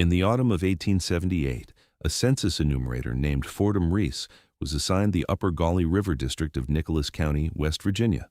In the autumn of 1878, a census enumerator named Fordham Reese was assigned the Upper Gauley River District of Nicholas County, West Virginia,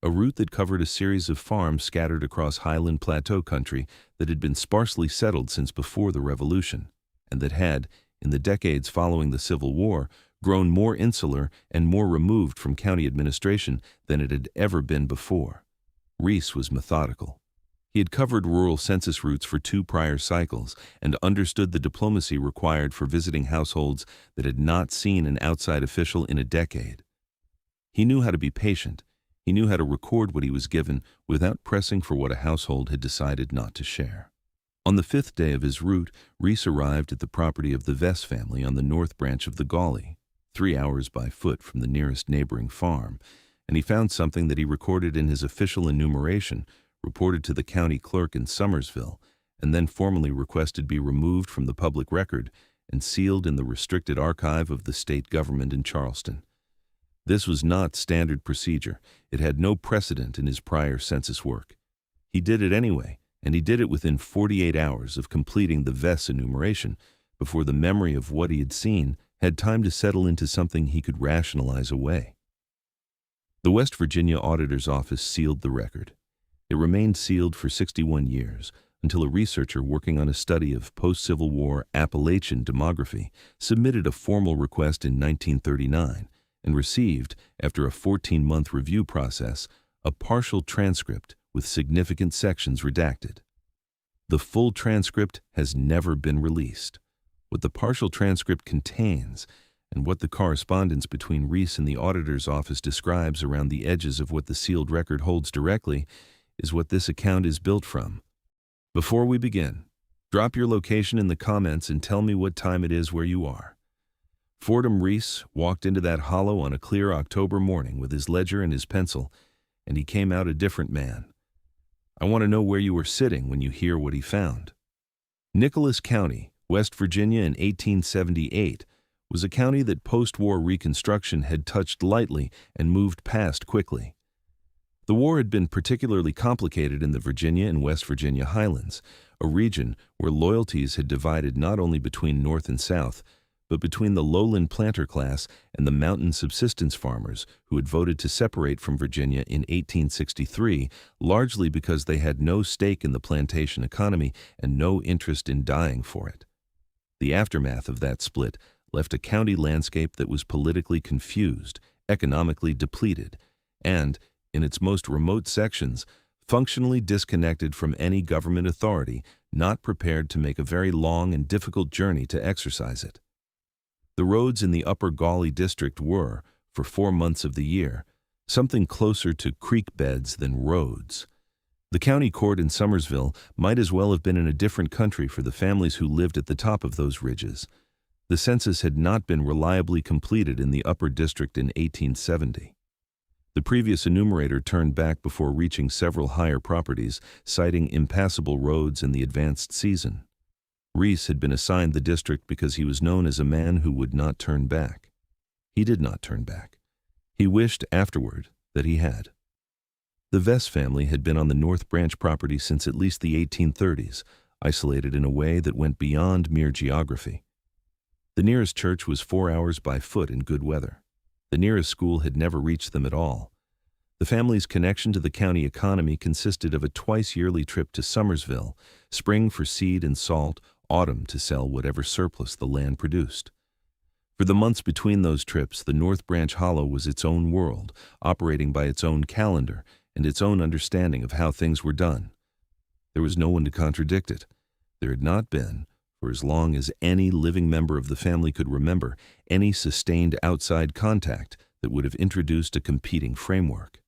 a route that covered a series of farms scattered across highland plateau country that had been sparsely settled since before the Revolution, and that had, in the decades following the Civil War, grown more insular and more removed from county administration than it had ever been before. Reese was methodical. He had covered rural census routes for 2 prior cycles and understood the diplomacy required for visiting households that had not seen an outside official in a decade. He knew how to be patient. He knew how to record what he was given without pressing for what a household had decided not to share. On the 5th day of his route, Reese arrived at the property of the Vess family on the north branch of the Gauley, 3 hours by foot from the nearest neighboring farm, and he found something that he recorded in his official enumeration, reported to the county clerk in Somersville, and then formally requested be removed from the public record and sealed in the restricted archive of the state government in Charleston. This was not standard procedure. It had no precedent in his prior census work. He did it anyway, and he did it within 48 hours of completing the Vess enumeration, before the memory of what he had seen had time to settle into something he could rationalize away. The West Virginia Auditor's Office sealed the record. It remained sealed for 61 years, until a researcher working on a study of post-Civil War Appalachian demography submitted a formal request in 1939 and received, after a 14-month review process, a partial transcript with significant sections redacted. The full transcript has never been released. What the partial transcript contains, and what the correspondence between Reese and the auditor's office describes around the edges of what the sealed record holds directly, is what this account is built from. Before we begin, drop your location in the comments and tell me what time it is where you are. Fordham Reese walked into that hollow on a clear October morning with his ledger and his pencil, and he came out a different man. I want to know where you were sitting when you hear what he found. Nicholas County, West Virginia in 1878, was a county that post-war Reconstruction had touched lightly and moved past quickly. The war had been particularly complicated in the Virginia and West Virginia highlands, a region where loyalties had divided not only between North and South, but between the lowland planter class and the mountain subsistence farmers who had voted to separate from Virginia in 1863, largely because they had no stake in the plantation economy and no interest in dying for it. The aftermath of that split left a county landscape that was politically confused, economically depleted, and, in its most remote sections, functionally disconnected from any government authority, not prepared to make a very long and difficult journey to exercise it. The roads in the Upper Gauley district were, for 4 months of the year, something closer to creek beds than roads. The county court in Somersville might as well have been in a different country for the families who lived at the top of those ridges. The census had not been reliably completed in the Upper District in 1870. The previous enumerator turned back before reaching several higher properties, citing impassable roads in the advanced season. Reese had been assigned the district because he was known as a man who would not turn back. He did not turn back. He wished afterward that he had. The Vess family had been on the North Branch property since at least the 1830s, isolated in a way that went beyond mere geography. The nearest church was 4 hours by foot in good weather. The nearest school had never reached them at all. The family's connection to the county economy consisted of a twice-yearly trip to Somersville, spring for seed and salt, autumn to sell whatever surplus the land produced. For the months between those trips, the North Branch Hollow was its own world, operating by its own calendar and its own understanding of how things were done. There was no one to contradict it. There had not been, for as long as any living member of the family could remember, any sustained outside contact that would have introduced a competing framework.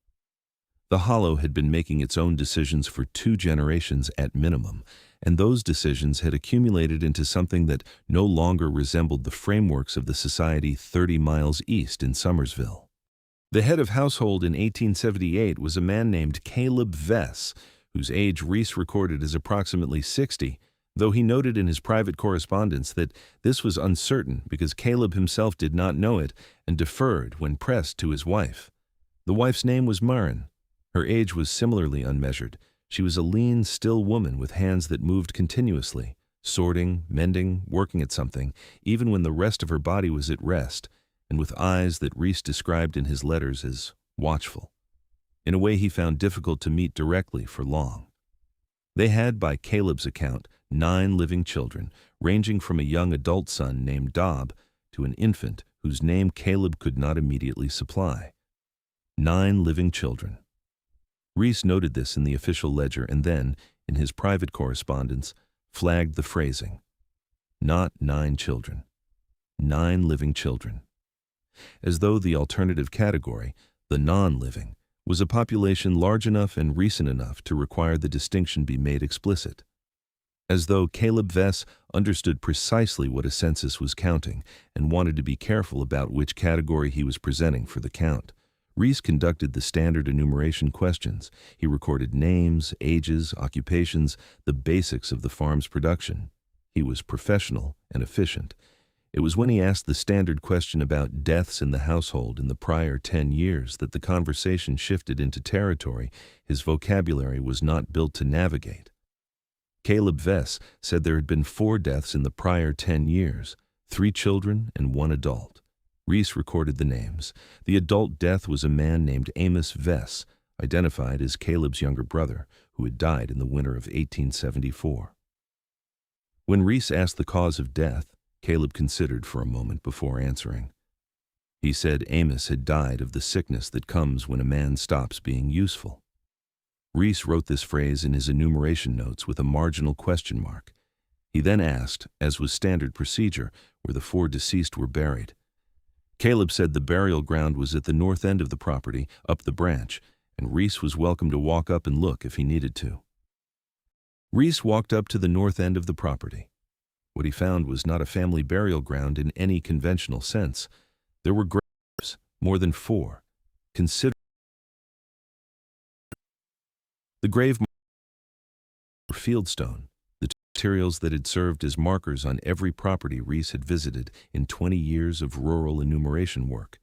The Hollow had been making its own decisions for 2 generations at minimum, and those decisions had accumulated into something that no longer resembled the frameworks of the society 30 miles east in Somersville. The head of household in 1878 was a man named Caleb Vess, whose age Reese recorded as approximately 60, though he noted in his private correspondence that this was uncertain because Caleb himself did not know it and deferred when pressed to his wife. The wife's name was Marin. Her age was similarly unmeasured. She was a lean, still woman with hands that moved continuously, sorting, mending, working at something, even when the rest of her body was at rest, and with eyes that Reese described in his letters as watchful, in a way he found difficult to meet directly for long. They had, by Caleb's account, 9 living children, ranging from a young adult son named Dob to an infant whose name Caleb could not immediately supply. 9 living children. Reese noted this in the official ledger and then, in his private correspondence, flagged the phrasing. Not 9 children. 9 living children. As though the alternative category, the non-living, was a population large enough and recent enough to require the distinction be made explicit. As though Caleb Vess understood precisely what a census was counting and wanted to be careful about which category he was presenting for the count. Reese conducted the standard enumeration questions. He recorded names, ages, occupations, the basics of the farm's production. He was professional and efficient. It was when he asked the standard question about deaths in the household in the prior 10 years that the conversation shifted into territory his vocabulary was not built to navigate. Caleb Vess said there had been 4 deaths in the prior 10 years, 3 children and 1 adult. Reese recorded the names. The adult death was a man named Amos Vess, identified as Caleb's younger brother, who had died in the winter of 1874. When Reese asked the cause of death, Caleb considered for a moment before answering. He said Amos had died of the sickness that comes when a man stops being useful. Reese wrote this phrase in his enumeration notes with a marginal question mark. He then asked, as was standard procedure, where the 4 deceased were buried. Caleb said the burial ground was at the north end of the property, up the branch, and Reese was welcome to walk up and look if he needed to. Reese walked up to the north end of the property. What he found was not a family burial ground in any conventional sense. There were graves, more than 4. Consider the grave were fieldstone, the materials that had served as markers on every property Reese had visited in 20 years of rural enumeration work.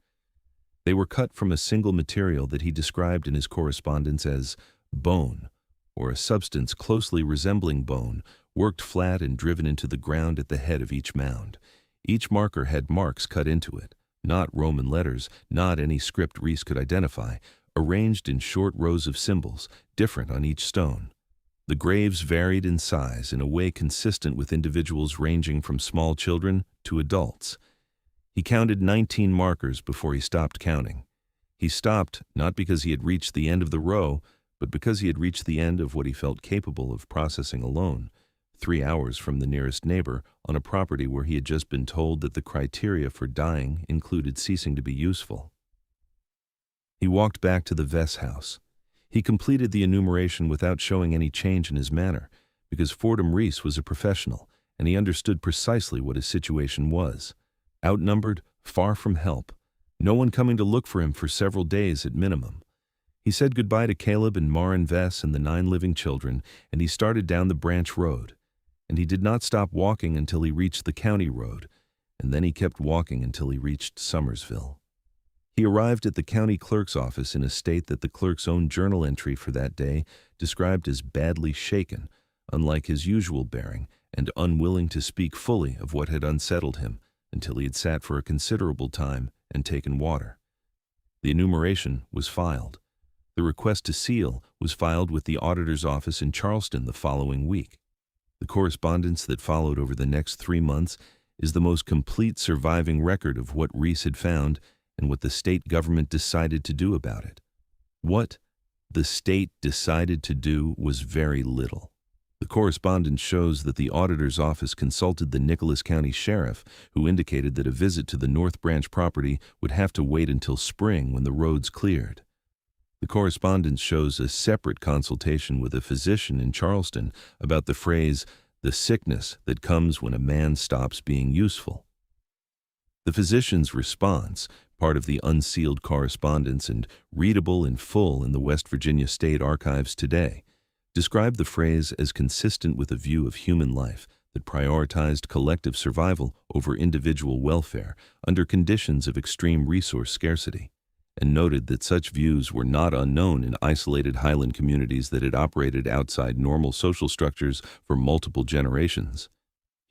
They were cut from a single material that he described in his correspondence as bone, or a substance closely resembling bone, worked flat and driven into the ground at the head of each mound. Each marker had marks cut into it, not Roman letters, not any script Reese could identify, arranged in short rows of symbols, different on each stone. The graves varied in size in a way consistent with individuals ranging from small children to adults. He counted 19 markers before he stopped counting. He stopped not because he had reached the end of the row, but because he had reached the end of what he felt capable of processing alone, 3 hours from the nearest neighbor on a property where he had just been told that the criteria for dying included ceasing to be useful. He walked back to the Vess house. He completed the enumeration without showing any change in his manner, because Fordham Reese was a professional, and he understood precisely what his situation was. Outnumbered, far from help, no one coming to look for him for several days at minimum. He said goodbye to Caleb and Maren Vess and the 9 living children, and he started down the branch road. And he did not stop walking until he reached the county road, and then he kept walking until he reached Summersville. He arrived at the county clerk's office in a state that the clerk's own journal entry for that day described as badly shaken, unlike his usual bearing, and unwilling to speak fully of what had unsettled him until he had sat for a considerable time and taken water. The enumeration was filed. The request to seal was filed with the auditor's office in Charleston the following week. The correspondence that followed over the next 3 months is the most complete surviving record of what Reese had found and what the state government decided to do about it. What the state decided to do was very little. The correspondence shows that the auditor's office consulted the Nicholas County Sheriff, who indicated that a visit to the North Branch property would have to wait until spring when the roads cleared. The correspondence shows a separate consultation with a physician in Charleston about the phrase, "the sickness that comes when a man stops being useful." The physician's response, part of the unsealed correspondence and readable in full in the West Virginia State Archives today, described the phrase as consistent with a view of human life that prioritized collective survival over individual welfare under conditions of extreme resource scarcity, and noted that such views were not unknown in isolated highland communities that had operated outside normal social structures for multiple generations.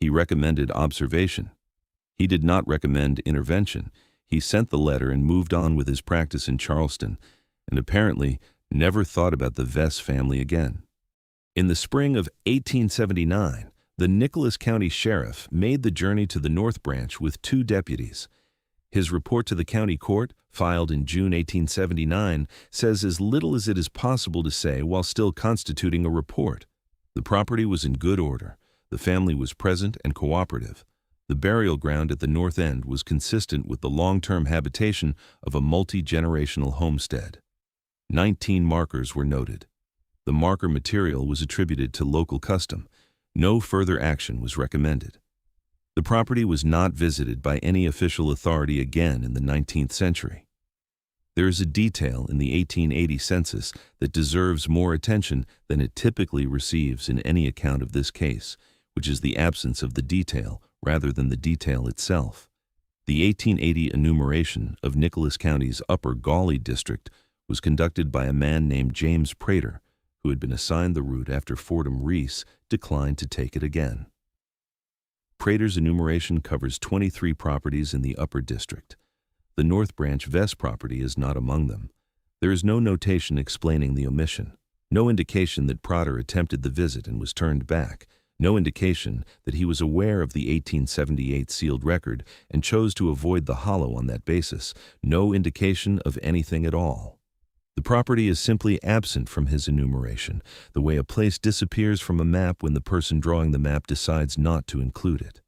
He recommended observation. He did not recommend intervention. He sent the letter and moved on with his practice in Charleston, and apparently never thought about the Vess family again. In the spring of 1879, the Nicholas County Sheriff made the journey to the North Branch with 2 deputies. His report to the county court, filed in June 1879, says as little as it is possible to say while still constituting a report. The property was in good order. The family was present and cooperative. The burial ground at the north end was consistent with the long-term habitation of a multi-generational homestead. 19 markers were noted. The marker material was attributed to local custom. No further action was recommended. The property was not visited by any official authority again in the 19th century. There is a detail in the 1880 census that deserves more attention than it typically receives in any account of this case, which is the absence of the detail rather than the detail itself. The 1880 enumeration of Nicholas County's Upper Gauley district was conducted by a man named James Prater, who had been assigned the route after Fordham Reese declined to take it again. Prater's enumeration covers 23 properties in the Upper District. The North Branch Vess property is not among them. There is no notation explaining the omission, no indication that Prater attempted the visit and was turned back, no indication that he was aware of the 1878 sealed record and chose to avoid the hollow on that basis, no indication of anything at all. The property is simply absent from his enumeration, the way a place disappears from a map when the person drawing the map decides not to include it.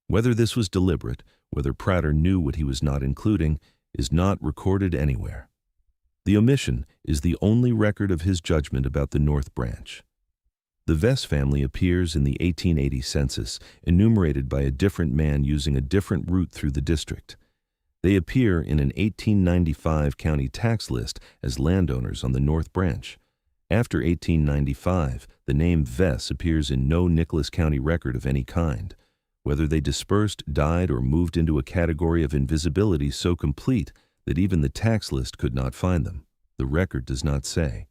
Whether this was deliberate, whether Prater knew what he was not including, is not recorded anywhere. The omission is the only record of his judgment about the North Branch. The Vess family appears in the 1880 census, enumerated by a different man using a different route through the district. They appear in an 1895 county tax list as landowners on the North Branch. After 1895, the name Vess appears in no Nicholas County record of any kind. Whether they dispersed, died, or moved into a category of invisibility so complete that even the tax list could not find them, the record does not say.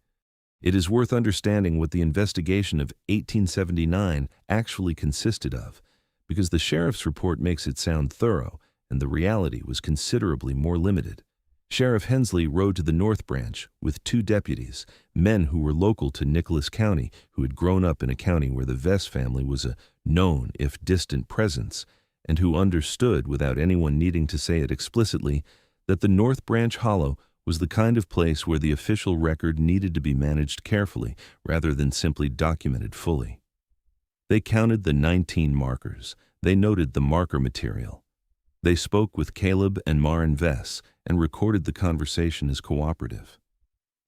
It is worth understanding what the investigation of 1879 actually consisted of, because the sheriff's report makes it sound thorough, and the reality was considerably more limited. Sheriff Hensley rode to the North Branch with 2 deputies, men who were local to Nicholas County, who had grown up in a county where the Vess family was a known, if distant, presence, and who understood, without anyone needing to say it explicitly, that the North Branch Hollow was the kind of place where the official record needed to be managed carefully rather than simply documented fully. They counted the 19 markers. They noted the marker material. They spoke with Caleb and Maren Vess and recorded the conversation as cooperative.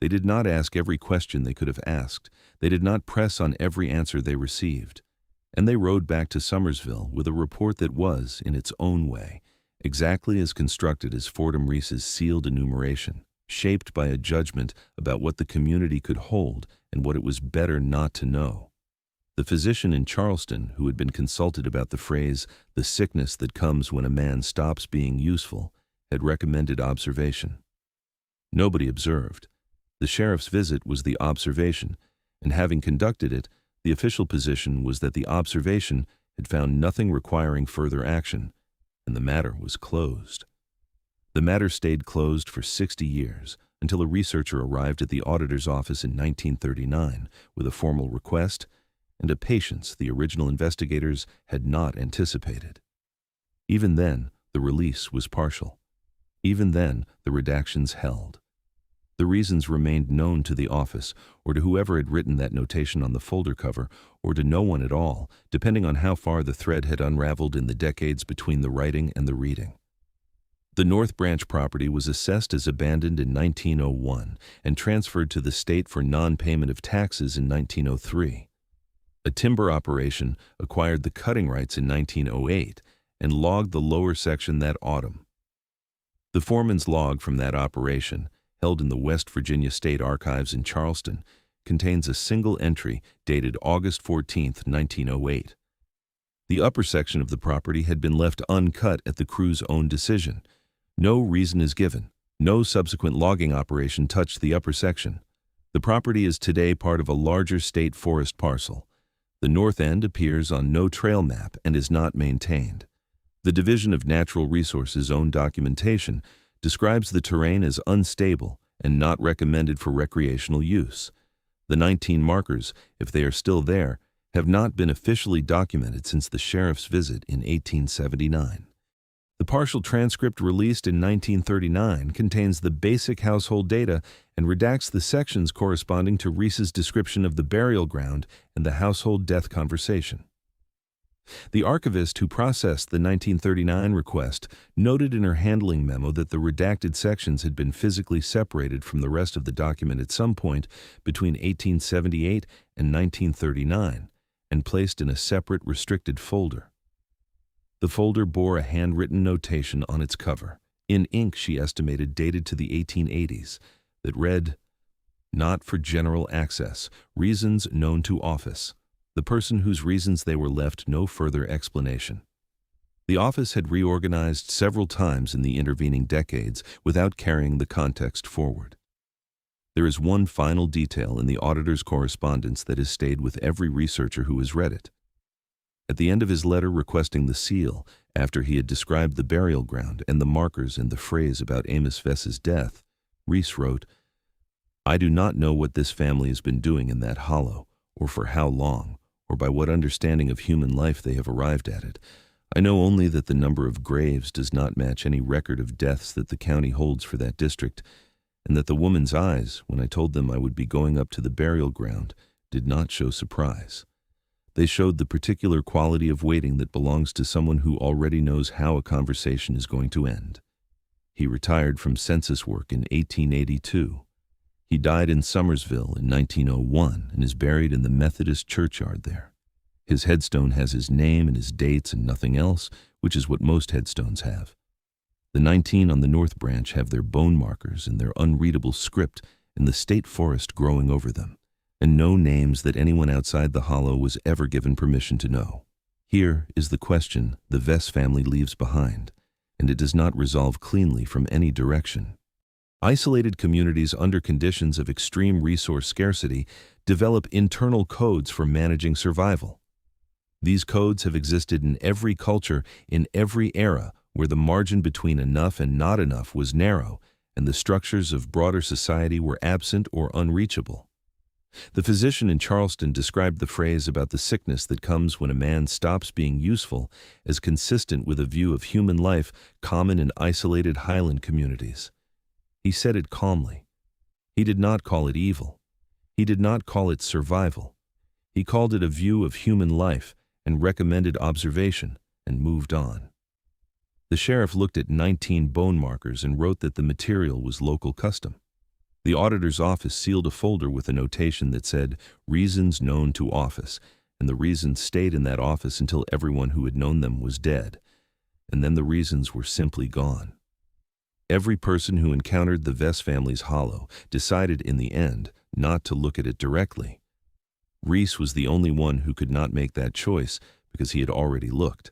They did not ask every question they could have asked. They did not press on every answer they received. And they rode back to Summersville with a report that was, in its own way, exactly as constructed as Fordham Reese's sealed enumeration, shaped by a judgment about what the community could hold and what it was better not to know. The physician in Charleston, who had been consulted about the phrase, "the sickness that comes when a man stops being useful," had recommended observation. Nobody observed. The sheriff's visit was the observation, and having conducted it, the official position was that the observation had found nothing requiring further action, and the matter was closed. The matter stayed closed for 60 years, until a researcher arrived at the auditor's office in 1939 with a formal request and a patience the original investigators had not anticipated. Even then, the release was partial. Even then, the redactions held. The reasons remained known to the office, or to whoever had written that notation on the folder cover, or to no one at all, depending on how far the thread had unraveled in the decades between the writing and the reading. The North Branch property was assessed as abandoned in 1901 and transferred to the state for non-payment of taxes in 1903. A timber operation acquired the cutting rights in 1908 and logged the lower section that autumn. The foreman's log from that operation, held in the West Virginia State Archives in Charleston, contains a single entry dated August 14, 1908. The upper section of the property had been left uncut at the crew's own decision. No reason is given. No subsequent logging operation touched the upper section. The property is today part of a larger state forest parcel. The north end appears on no trail map and is not maintained. The Division of Natural Resources' own documentation describes the terrain as unstable and not recommended for recreational use. The 19 markers, if they are still there, have not been officially documented since the sheriff's visit in 1879. The partial transcript released in 1939 contains the basic household data and redacts the sections corresponding to Rees's description of the burial ground and the household death conversation. The archivist who processed the 1939 request noted in her handling memo that the redacted sections had been physically separated from the rest of the document at some point between 1878 and 1939 and placed in a separate restricted folder. The folder bore a handwritten notation on its cover, in ink she estimated dated to the 1880s, that read, "Not for general access, reasons known to office. The person whose reasons they were left no further explanation." The office had reorganized several times in the intervening decades without carrying the context forward. There is one final detail in the auditor's correspondence that has stayed with every researcher who has read it. At the end of his letter requesting the seal, after he had described the burial ground and the markers and the phrase about Amos Vess's death, Rees wrote, "I do not know what this family has been doing in that hollow, or for how long, or by what understanding of human life they have arrived at it. I know only that the number of graves does not match any record of deaths that the county holds for that district, and that the woman's eyes, when I told them I would be going up to the burial ground, did not show surprise. They showed the particular quality of waiting that belongs to someone who already knows how a conversation is going to end." He retired from census work in 1882. He died in Somersville in 1901 and is buried in the Methodist churchyard there. His headstone has his name and his dates and nothing else, which is what most headstones have. The 19 on the North Branch have their bone markers and their unreadable script and the state forest growing over them, and no names that anyone outside the hollow was ever given permission to know. Here is the question the Vess family leaves behind, and it does not resolve cleanly from any direction. Isolated communities under conditions of extreme resource scarcity develop internal codes for managing survival. These codes have existed in every culture, in every era, where the margin between enough and not enough was narrow, and the structures of broader society were absent or unreachable. The physician in Charleston described the phrase about the sickness that comes when a man stops being useful as consistent with a view of human life common in isolated highland communities. He said it calmly. He did not call it evil. He did not call it survival. He called it a view of human life and recommended observation and moved on. The sheriff looked at 19 bone markers and wrote that the material was local custom. The auditor's office sealed a folder with a notation that said, "Reasons known to office," and the reasons stayed in that office until everyone who had known them was dead, and then the reasons were simply gone. Every person who encountered the Vess family's hollow decided in the end not to look at it directly. Rees was the only one who could not make that choice because he had already looked.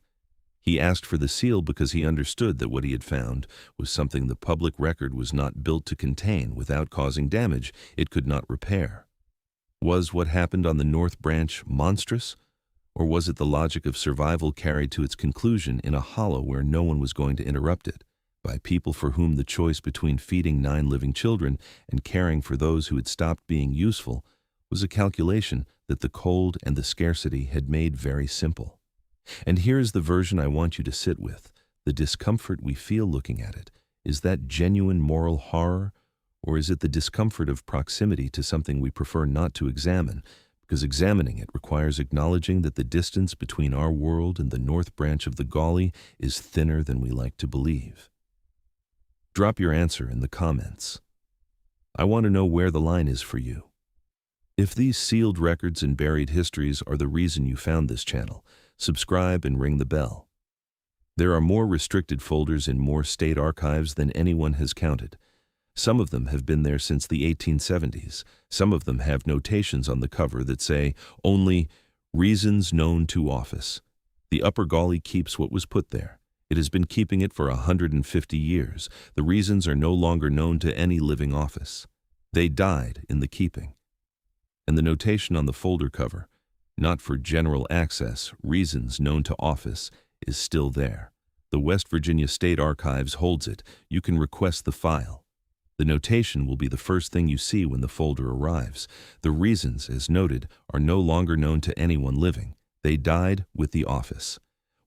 He asked for the seal because he understood that what he had found was something the public record was not built to contain without causing damage it could not repair. Was what happened on the North Branch monstrous, or was it the logic of survival carried to its conclusion in a hollow where no one was going to interrupt it, by people for whom the choice between feeding 9 living children and caring for those who had stopped being useful was a calculation that the cold and the scarcity had made very simple? And here is the version I want you to sit with. The discomfort we feel looking at it, is that genuine moral horror, or is it the discomfort of proximity to something we prefer not to examine, because examining it requires acknowledging that the distance between our world and the North Branch of the Gauley is thinner than we like to believe? Drop your answer in the comments. I want to know where the line is for you. If these sealed records and buried histories are the reason you found this channel, subscribe and ring the bell. There are more restricted folders in more state archives than anyone has counted. Some of them have been there since the 1870s. Some of them have notations on the cover that say only "Reasons known to office." The Upper Gauley keeps what was put there. It has been keeping it for 150 years. The reasons are no longer known to any living office. They died in the keeping. And the notation on the folder cover, not for general access, reasons known to office, is still there. The West Virginia State Archives holds it. You can request the file. The notation will be the first thing you see when the folder arrives. The reasons, as noted, are no longer known to anyone living. They died with the office.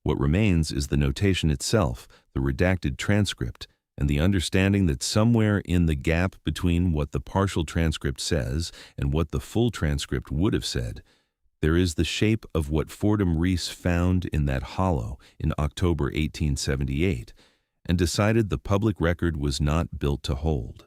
What remains is the notation itself, the redacted transcript, and the understanding that somewhere in the gap between what the partial transcript says and what the full transcript would have said, there is the shape of what Fordham Reese found in that hollow in October 1878, and decided the public record was not built to hold.